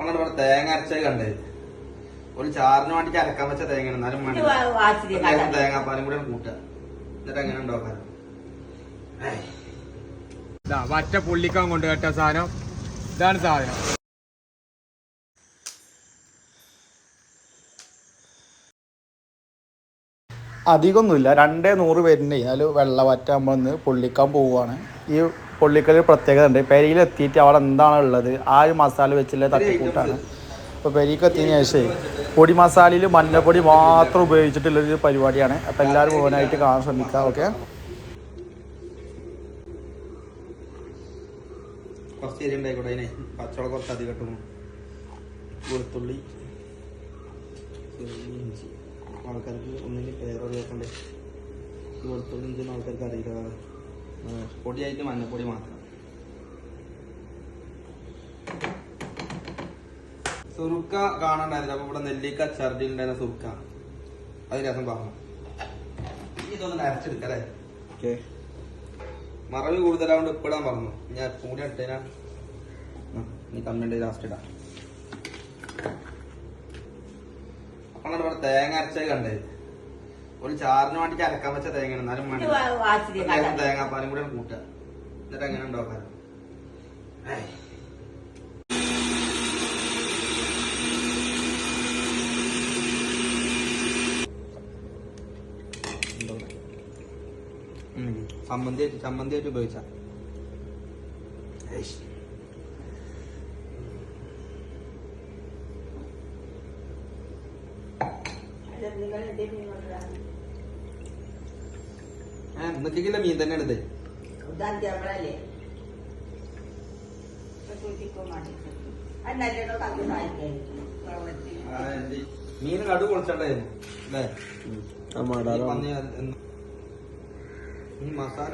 അപ്പോഴാണ് ഇവിടെ തേങ്ങ അരച്ചത് കണ്ടത്. ഒരു ചാറിന് വേണ്ടിട്ട് അരക്കാൻ വെച്ച തേങ്ങ, എന്നാലും തേങ്ങാപ്പാലും കൂടെ കൂട്ടുക. എന്നിട്ട് എങ്ങനെ ഉണ്ടാക്കാൻ മറ്റേ പുള്ളിക്കാൻ കൊണ്ട് കേട്ട സാധനം ഇതാണ് സാധനം. അധികമൊന്നുമില്ല, 200 പേരിൻ്റെ അതിൽ വെള്ളവറ്റ നമ്മളൊന്ന് പൊള്ളിക്കാൻ പോവുകയാണ്. ഈ പൊള്ളിക്കൽ പ്രത്യേകത ഉണ്ട്. പെരിയിലെത്തിയിട്ട് അവിടെ എന്താണ് ഉള്ളത് ആ ഒരു മസാല വെച്ചുള്ള തട്ടിക്കൂട്ടാണ്. അപ്പോൾ പെരിക്ക് എത്തിയതിന് ശേഷം പൊടി മസാലയിൽ മഞ്ഞപ്പൊടി മാത്രം ഉപയോഗിച്ചിട്ടുള്ളൊരു പരിപാടിയാണ്. അപ്പോൾ എല്ലാവരും മുഴുവനായിട്ട് കാണാൻ ശ്രമിക്കുക. ഓക്കെ, കുറച്ച് എരി ഉണ്ടായിക്കോട്ടെ. അതിനെ പച്ചവളം കുറച്ച് അധികം കിട്ടുന്നു. വെളുത്തുള്ളി, ഇഞ്ചി. ആൾക്കാർക്ക് ഒന്നിന് പേരറിയാക്കണ്ടേ. വെളുത്തുള്ളി ഇഞ്ചി ആൾക്കാർക്ക് അറിയില്ല. പൊടിയായിട്ട് മഞ്ഞപ്പൊടി മാത്രം. സുറുക്ക കാണണ്ടായിരുന്നില്ല. അപ്പൊ ഇവിടെ നെല്ലിക്ക അച്ചാറിൽ ഉണ്ടായിരുന്ന സുറുക്ക അത് രസം പറഞ്ഞു. ഇതൊന്നും അരച്ചെടുക്കല്ലേ. ഓക്കെ, മറവി കൂടുതലാകൊണ്ട് ഇപ്പിടാൻ പറഞ്ഞു. ഞാൻ കൂടി ഇട്ടേനാ. നീ കമ്മിൻ്റെ ലാസ്റ്റ് ഇടാം. അപ്പോഴാണ് ഇവിടെ തേങ്ങ അരച്ചത് കണ്ടത്. ഒരു ചാറിന് വേണ്ടിട്ട് അരക്കാൻ വെച്ച തേങ്ങ, എന്നാലും തേങ്ങാപ്പാലും കൂടെ കൂട്ടുക. എന്നിട്ട് എങ്ങനെ ഉണ്ടാക്കാൻ ചമ്മന്തിയായിട്ട് ഉപയോഗിച്ച ഇന്നത്തേക്കില്ല മീൻ തന്നെയാണ് ഇത്. മീൻ കടു പൊളിച്ചണ്ടായിരുന്നു അല്ലേ? മസാല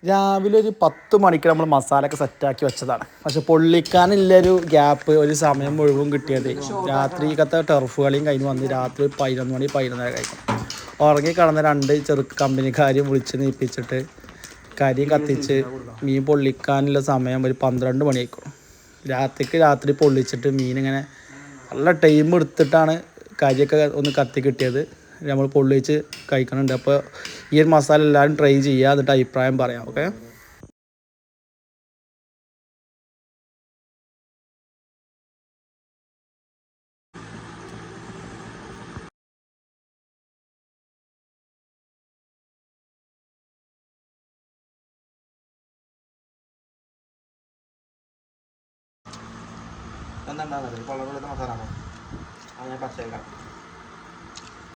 രാവിലെ ഒരു 10 മണിക്ക് നമ്മൾ മസാലയൊക്കെ സെറ്റാക്കി വെച്ചതാണ്. പക്ഷെ പൊള്ളിക്കാനുള്ളൊരു ഗ്യാപ്പ്, ഒരു സമയം മുഴുവൻ കിട്ടിയത് രാത്രിക്കത്തെ ടർഫ് കളിയും കഴിഞ്ഞ് വന്ന് രാത്രി 11 മണി 11:30 കഴിക്കും. ഉറങ്ങി കിടന്ന 2 ചെറുക്ക് കമ്പനിക്കാരെയും വിളിച്ച് നീപ്പിച്ചിട്ട് കരി കത്തിച്ച് മീൻ പൊള്ളിക്കാനുള്ള സമയം ഒരു 12 മണി ആയിക്കോളും. രാത്രി പൊള്ളിച്ചിട്ട് മീനിങ്ങനെ നല്ല ടൈം എടുത്തിട്ടാണ് കരിയൊക്കെ ഒന്ന് കത്തി കിട്ടിയത്. നമ്മൾ പൊള്ളിച്ച് കഴിക്കുന്നുണ്ട്. അപ്പോൾ ഈ ഒരു മസാല എല്ലാവരും ട്രൈ ചെയ്യുക, എന്നിട്ട് അഭിപ്രായം പറയാം. ഓക്കെ, എന്താ മസാല അങ്ങനെ പച്ചേക്കാം.